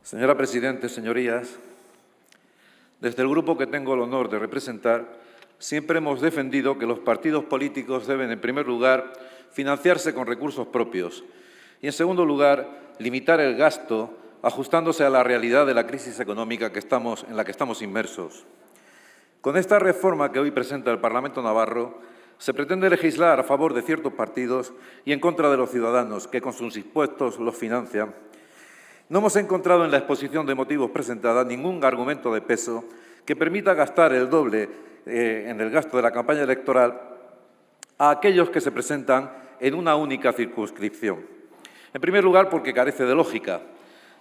Señora Presidenta, señorías, desde el grupo que tengo el honor de representar, siempre hemos defendido que los partidos políticos deben, en primer lugar, financiarse con recursos propios y, en segundo lugar, limitar el gasto ajustándose a la realidad de la crisis económica en la que estamos inmersos. Con esta reforma que hoy presenta el Parlamento navarro, se pretende legislar a favor de ciertos partidos y en contra de los ciudadanos que con sus impuestos los financian. No hemos encontrado en la exposición de motivos presentada ningún argumento de peso que permita gastar el doble en el gasto de la campaña electoral a aquellos que se presentan en una única circunscripción. En primer lugar, porque carece de lógica.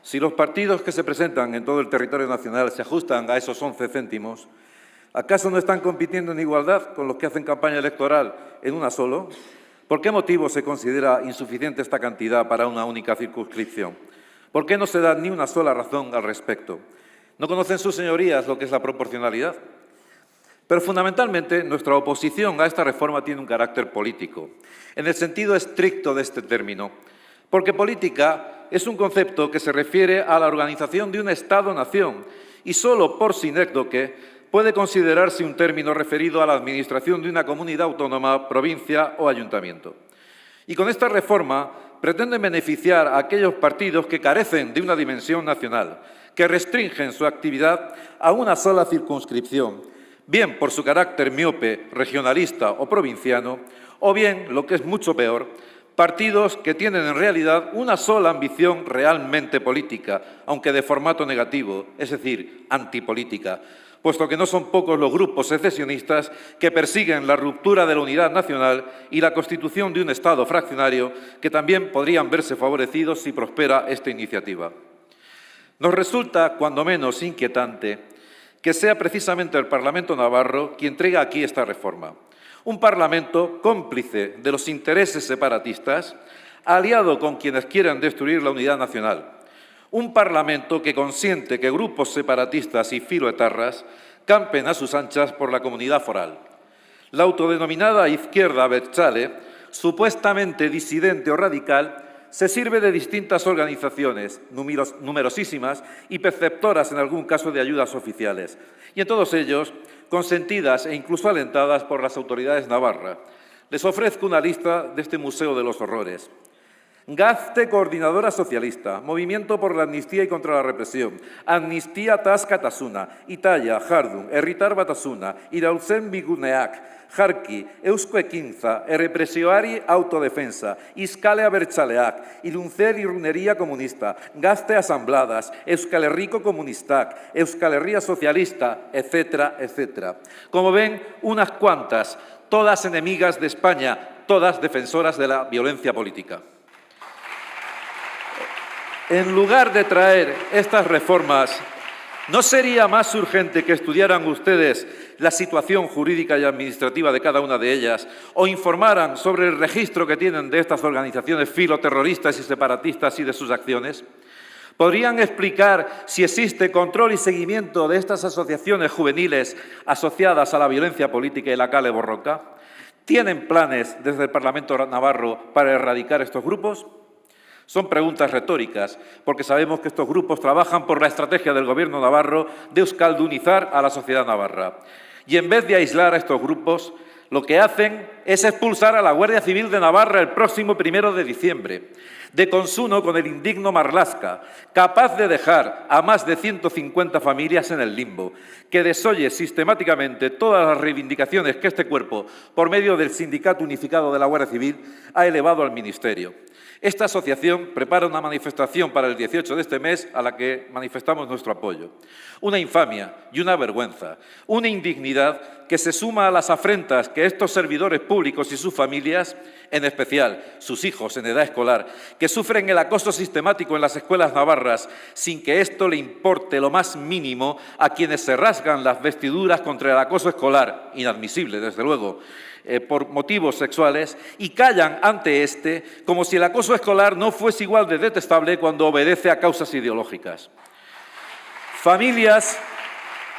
Si los partidos que se presentan en todo el territorio nacional se ajustan a esos 11 céntimos, ¿acaso no están compitiendo en igualdad con los que hacen campaña electoral en una solo? ¿Por qué motivo se considera insuficiente esta cantidad para una única circunscripción? ¿Por qué no se da ni una sola razón al respecto? ¿No conocen sus señorías lo que es la proporcionalidad? Pero fundamentalmente nuestra oposición a esta reforma tiene un carácter político, en el sentido estricto de este término, porque política es un concepto que se refiere a la organización de un Estado-nación y solo por sinécdoque puede considerarse un término referido a la administración de una comunidad autónoma, provincia o ayuntamiento. Y con esta reforma pretenden beneficiar a aquellos partidos que carecen de una dimensión nacional, que restringen su actividad a una sola circunscripción, bien por su carácter miope, regionalista o provinciano, o bien, lo que es mucho peor, partidos que tienen en realidad una sola ambición realmente política, aunque de formato negativo, es decir, antipolítica, puesto que no son pocos los grupos secesionistas que persiguen la ruptura de la unidad nacional y la constitución de un Estado fraccionario que también podrían verse favorecidos si prospera esta iniciativa. Nos resulta, cuando menos, inquietante que sea precisamente el Parlamento navarro quien traiga aquí esta reforma. Un Parlamento cómplice de los intereses separatistas, aliado con quienes quieran destruir la unidad nacional. Un Parlamento que consiente que grupos separatistas y filoetarras campen a sus anchas por la comunidad foral. La autodenominada izquierda abertzale, supuestamente disidente o radical, se sirve de distintas organizaciones, numerosísimas y perceptoras en algún caso de ayudas oficiales, y en todos ellos consentidas e incluso alentadas por las autoridades navarras. Les ofrezco una lista de este Museo de los Horrores. Gazte Coordinadora Socialista, Movimiento por la Amnistía y contra la Represión, Amnistía Taskatasuna, Italia, Jardun, Herritar Batasuna, Iraultzen Biguneak, Jarki, Eusko Ekintza, Errepresioari Autodefensa, Iskale Abertzaleak, Iluntzer Irrunería Comunista, Gazte Asambladas, Euskal Herriko Komunistak, Euskal Herria Socialista, etcétera, etcétera. Como ven, unas cuantas, todas enemigas de España, todas defensoras de la violencia política. En lugar de traer estas reformas, ¿no sería más urgente que estudiaran ustedes la situación jurídica y administrativa de cada una de ellas o informaran sobre el registro que tienen de estas organizaciones filoterroristas y separatistas y de sus acciones? ¿Podrían explicar si existe control y seguimiento de estas asociaciones juveniles asociadas a la violencia política y la kale borroka? ¿Tienen planes desde el Parlamento navarro para erradicar estos grupos? Son preguntas retóricas, porque sabemos que estos grupos trabajan por la estrategia del Gobierno navarro de euskaldunizar a la sociedad navarra. Y en vez de aislar a estos grupos, lo que hacen es expulsar a la Guardia Civil de Navarra el próximo 1 de diciembre, de consuno con el indigno Marlaska, capaz de dejar a más de 150 familias en el limbo, que desoye sistemáticamente todas las reivindicaciones que este cuerpo, por medio del Sindicato Unificado de la Guardia Civil, ha elevado al Ministerio. Esta asociación prepara una manifestación para el 18 de este mes a la que manifestamos nuestro apoyo. Una infamia y una vergüenza, una indignidad que se suma a las afrentas que estos servidores públicos y sus familias, en especial sus hijos en edad escolar, que sufren el acoso sistemático en las escuelas navarras sin que esto le importe lo más mínimo a quienes se rasgan las vestiduras contra el acoso escolar, inadmisible desde luego, por motivos sexuales, y callan ante este como si el acoso escolar no fuese igual de detestable cuando obedece a causas ideológicas. Familias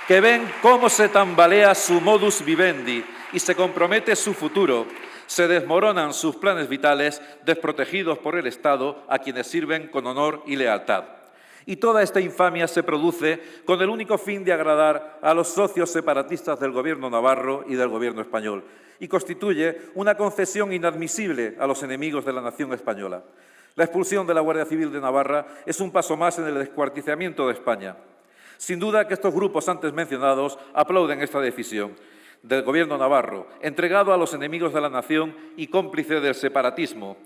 que ven cómo se tambalea su modus vivendi y se compromete su futuro, se desmoronan sus planes vitales desprotegidos por el Estado a quienes sirven con honor y lealtad. Y toda esta infamia se produce con el único fin de agradar a los socios separatistas del Gobierno navarro y del Gobierno español, y constituye una concesión inadmisible a los enemigos de la nación española. La expulsión de la Guardia Civil de Navarra es un paso más en el descuartizamiento de España. Sin duda que estos grupos antes mencionados aplauden esta decisión del Gobierno navarro, entregado a los enemigos de la nación y cómplice del separatismo,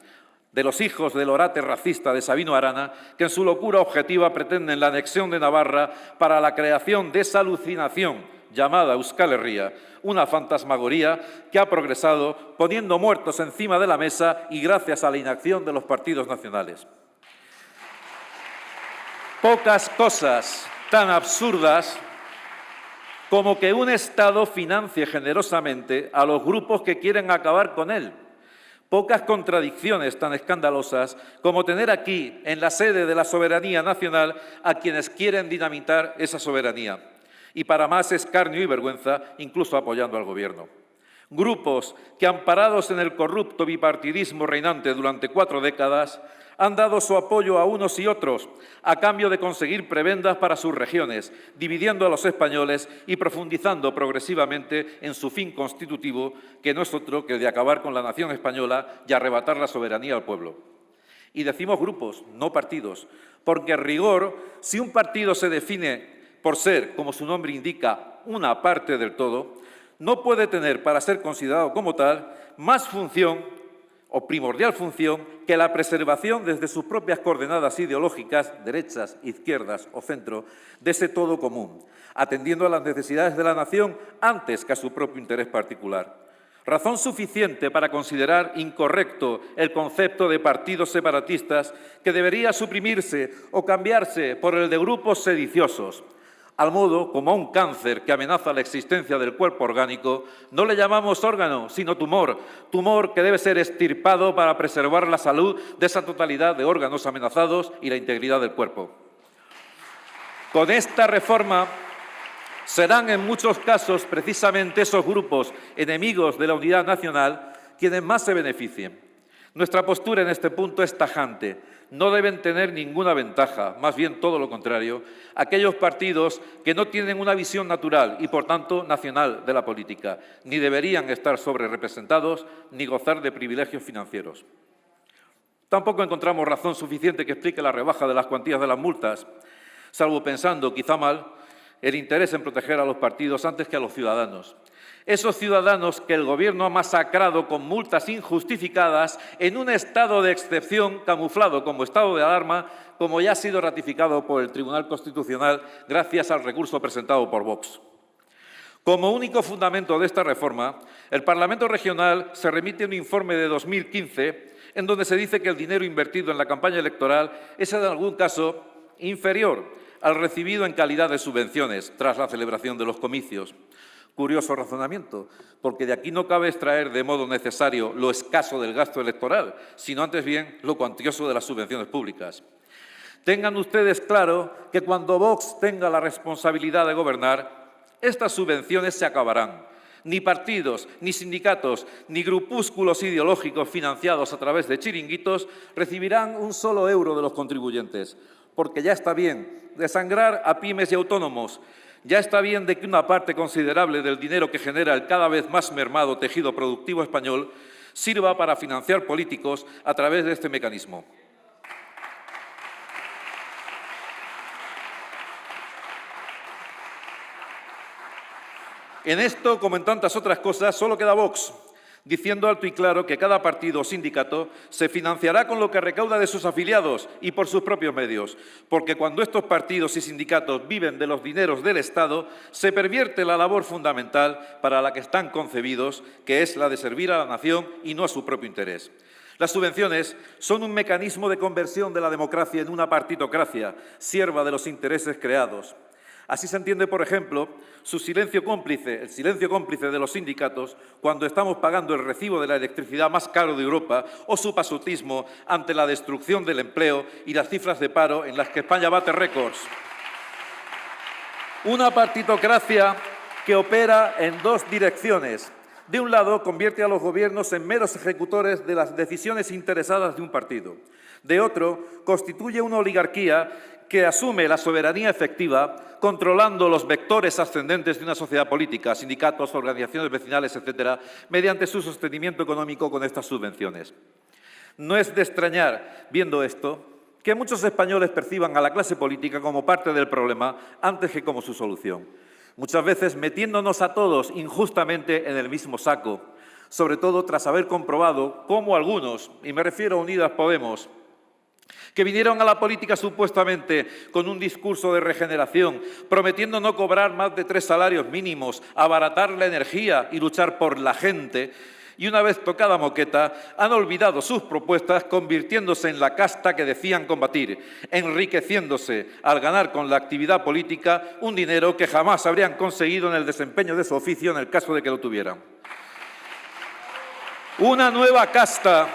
de los hijos del orate racista de Sabino Arana, que en su locura objetiva pretenden la anexión de Navarra para la creación de esa alucinación llamada Euskal Herria, una fantasmagoría que ha progresado poniendo muertos encima de la mesa y gracias a la inacción de los partidos nacionales. Pocas cosas tan absurdas como que un Estado financie generosamente a los grupos que quieren acabar con él. Pocas contradicciones tan escandalosas como tener aquí, en la sede de la soberanía nacional, a quienes quieren dinamitar esa soberanía. Y para más escarnio y vergüenza, incluso apoyando al Gobierno. Grupos que, amparados en el corrupto bipartidismo reinante durante 4 décadas, han dado su apoyo a unos y otros a cambio de conseguir prebendas para sus regiones, dividiendo a los españoles y profundizando progresivamente en su fin constitutivo, que no es otro que el de acabar con la nación española y arrebatar la soberanía al pueblo. Y decimos grupos, no partidos, porque en rigor, si un partido se define por ser, como su nombre indica, una parte del todo, no puede tener, para ser considerado como tal, más función o primordial función que la preservación desde sus propias coordenadas ideológicas, derechas, izquierdas o centro, de ese todo común, atendiendo a las necesidades de la nación antes que a su propio interés particular. Razón suficiente para considerar incorrecto el concepto de partidos separatistas que debería suprimirse o cambiarse por el de grupos sediciosos. Al modo como a un cáncer que amenaza la existencia del cuerpo orgánico, no le llamamos órgano, sino tumor, tumor que debe ser extirpado para preservar la salud de esa totalidad de órganos amenazados y la integridad del cuerpo. Con esta reforma serán en muchos casos precisamente esos grupos enemigos de la unidad nacional quienes más se beneficien. Nuestra postura en este punto es tajante. No deben tener ninguna ventaja, más bien todo lo contrario, aquellos partidos que no tienen una visión natural y, por tanto, nacional de la política, ni deberían estar sobrerepresentados ni gozar de privilegios financieros. Tampoco encontramos razón suficiente que explique la rebaja de las cuantías de las multas, salvo pensando, quizá mal, el interés en proteger a los partidos antes que a los ciudadanos. Esos ciudadanos que el Gobierno ha masacrado con multas injustificadas en un estado de excepción camuflado como estado de alarma, como ya ha sido ratificado por el Tribunal Constitucional gracias al recurso presentado por Vox. Como único fundamento de esta reforma, el Parlamento Regional se remite a un informe de 2015 en donde se dice que el dinero invertido en la campaña electoral es en algún caso inferior al recibido en calidad de subvenciones tras la celebración de los comicios. Curioso razonamiento, porque de aquí no cabe extraer de modo necesario lo escaso del gasto electoral, sino antes bien lo cuantioso de las subvenciones públicas. Tengan ustedes claro que cuando Vox tenga la responsabilidad de gobernar, estas subvenciones se acabarán. Ni partidos, ni sindicatos, ni grupúsculos ideológicos financiados a través de chiringuitos recibirán un solo euro de los contribuyentes, porque ya está bien de sangrar a pymes y autónomos. Ya está bien de que una parte considerable del dinero que genera el cada vez más mermado tejido productivo español sirva para financiar políticos a través de este mecanismo. En esto, como en tantas otras cosas, solo queda Vox, diciendo alto y claro que cada partido o sindicato se financiará con lo que recauda de sus afiliados y por sus propios medios, porque cuando estos partidos y sindicatos viven de los dineros del Estado, se pervierte la labor fundamental para la que están concebidos, que es la de servir a la nación y no a su propio interés. Las subvenciones son un mecanismo de conversión de la democracia en una partitocracia, sierva de los intereses creados. Así se entiende, por ejemplo, el silencio cómplice de los sindicatos cuando estamos pagando el recibo de la electricidad más caro de Europa o su pasotismo ante la destrucción del empleo y las cifras de paro en las que España bate récords. Una partitocracia que opera en dos direcciones. De un lado, convierte a los gobiernos en meros ejecutores de las decisiones interesadas de un partido. De otro, constituye una oligarquía que asume la soberanía efectiva, controlando los vectores ascendentes de una sociedad política, sindicatos, organizaciones vecinales, etcétera, mediante su sostenimiento económico con estas subvenciones. No es de extrañar, viendo esto, que muchos españoles perciban a la clase política como parte del problema antes que como su solución, muchas veces metiéndonos a todos injustamente en el mismo saco, sobre todo tras haber comprobado cómo algunos, y me refiero a Unidas Podemos, que vinieron a la política supuestamente con un discurso de regeneración, prometiendo no cobrar más de 3 salarios mínimos, abaratar la energía y luchar por la gente, y una vez tocada moqueta, han olvidado sus propuestas, convirtiéndose en la casta que decían combatir, enriqueciéndose al ganar con la actividad política un dinero que jamás habrían conseguido en el desempeño de su oficio en el caso de que lo tuvieran. Una nueva casta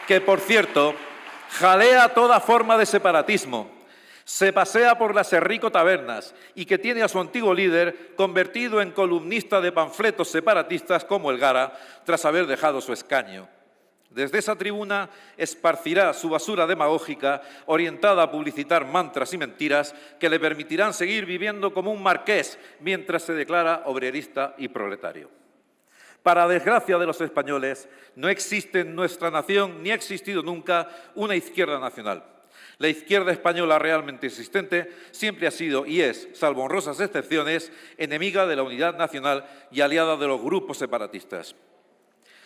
que, por cierto, jalea toda forma de separatismo, se pasea por las tabernas y que tiene a su antiguo líder convertido en columnista de panfletos separatistas como Elgara, tras haber dejado su escaño. Desde esa tribuna esparcirá su basura demagógica orientada a publicitar mantras y mentiras que le permitirán seguir viviendo como un marqués mientras se declara obrerista y proletario. Para desgracia de los españoles, no existe en nuestra nación ni ha existido nunca una izquierda nacional. La izquierda española realmente existente siempre ha sido y es, salvo honrosas excepciones, enemiga de la unidad nacional y aliada de los grupos separatistas.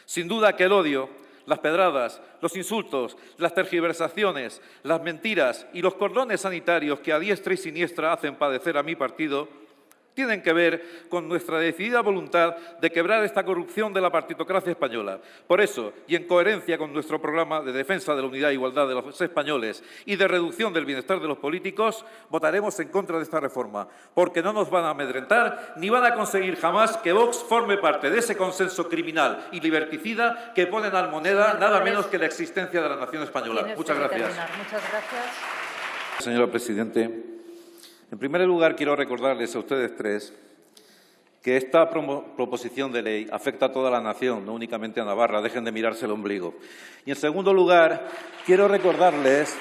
Sin duda que el odio, las pedradas, los insultos, las tergiversaciones, las mentiras y los cordones sanitarios que a diestra y siniestra hacen padecer a mi partido tienen que ver con nuestra decidida voluntad de quebrar esta corrupción de la partitocracia española. Por eso, y en coherencia con nuestro programa de defensa de la unidad e igualdad de los españoles y de reducción del bienestar de los políticos, votaremos en contra de esta reforma, porque no nos van a amedrentar ni van a conseguir jamás que Vox forme parte de ese consenso criminal y liberticida que pone en almoneda nada menos que la existencia de la nación española. Muchas gracias. Muchas gracias. Señora Presidenta, en primer lugar, quiero recordarles a ustedes tres que esta proposición de ley afecta a toda la nación, no únicamente a Navarra. Dejen de mirarse el ombligo. Y, en segundo lugar, quiero recordarles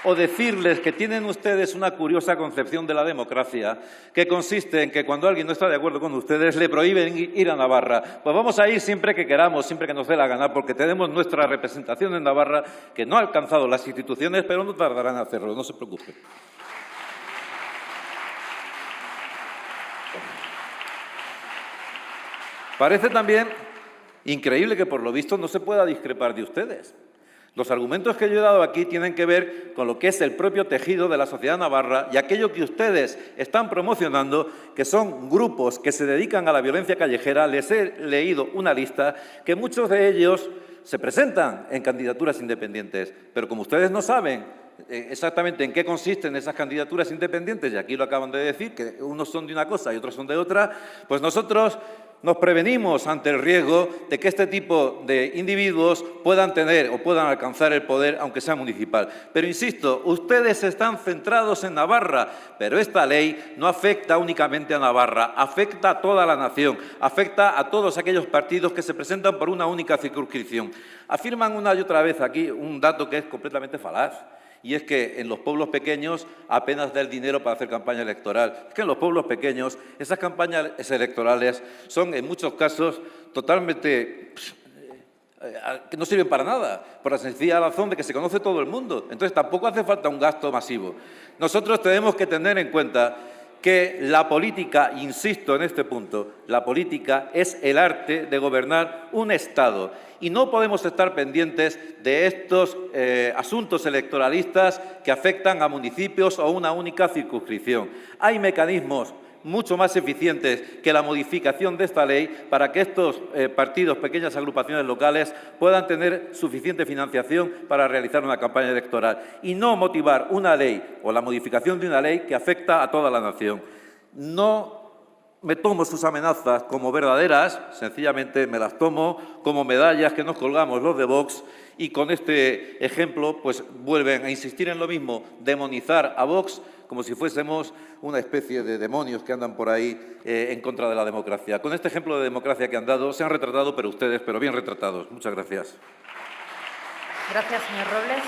o decirles que tienen ustedes una curiosa concepción de la democracia que consiste en que cuando alguien no está de acuerdo con ustedes le prohíben ir a Navarra. Pues vamos a ir siempre que queramos, siempre que nos dé la gana, porque tenemos nuestra representación en Navarra que no ha alcanzado las instituciones, pero no tardarán en hacerlo, no se preocupen. Parece también increíble que, por lo visto, no se pueda discrepar de ustedes. Los argumentos que yo he dado aquí tienen que ver con lo que es el propio tejido de la sociedad navarra y aquello que ustedes están promocionando, que son grupos que se dedican a la violencia callejera. Les he leído una lista que muchos de ellos se presentan en candidaturas independientes, pero como ustedes no saben exactamente en qué consisten esas candidaturas independientes, y aquí lo acaban de decir, que unos son de una cosa y otros son de otra, pues nosotros nos prevenimos ante el riesgo de que este tipo de individuos puedan tener o puedan alcanzar el poder, aunque sea municipal. Pero insisto, ustedes están centrados en Navarra, pero esta ley no afecta únicamente a Navarra, afecta a toda la nación, afecta a todos aquellos partidos que se presentan por una única circunscripción. Afirman una y otra vez aquí un dato que es completamente falaz. Y es que en los pueblos pequeños apenas da el dinero para hacer campaña electoral. Es que en los pueblos pequeños esas campañas electorales son en muchos casos totalmente que no sirven para nada, por la sencilla razón de que se conoce todo el mundo. Entonces tampoco hace falta un gasto masivo. Nosotros tenemos que tener en cuenta que la política, insisto en este punto, la política es el arte de gobernar un Estado y no podemos estar pendientes de estos asuntos electoralistas que afectan a municipios o a una única circunscripción. Hay mecanismos mucho más eficientes que la modificación de esta ley para que estos partidos, pequeñas agrupaciones locales, puedan tener suficiente financiación para realizar una campaña electoral y no motivar una ley o la modificación de una ley que afecta a toda la nación. No me tomo sus amenazas como verdaderas, sencillamente me las tomo como medallas que nos colgamos los de Vox y con este ejemplo pues vuelven a insistir en lo mismo, demonizar a Vox como si fuésemos una especie de demonios que andan por ahí en contra de la democracia. Con este ejemplo de democracia que han dado, se han retratado, pero ustedes, pero bien retratados. Muchas gracias. Gracias, señor Robles.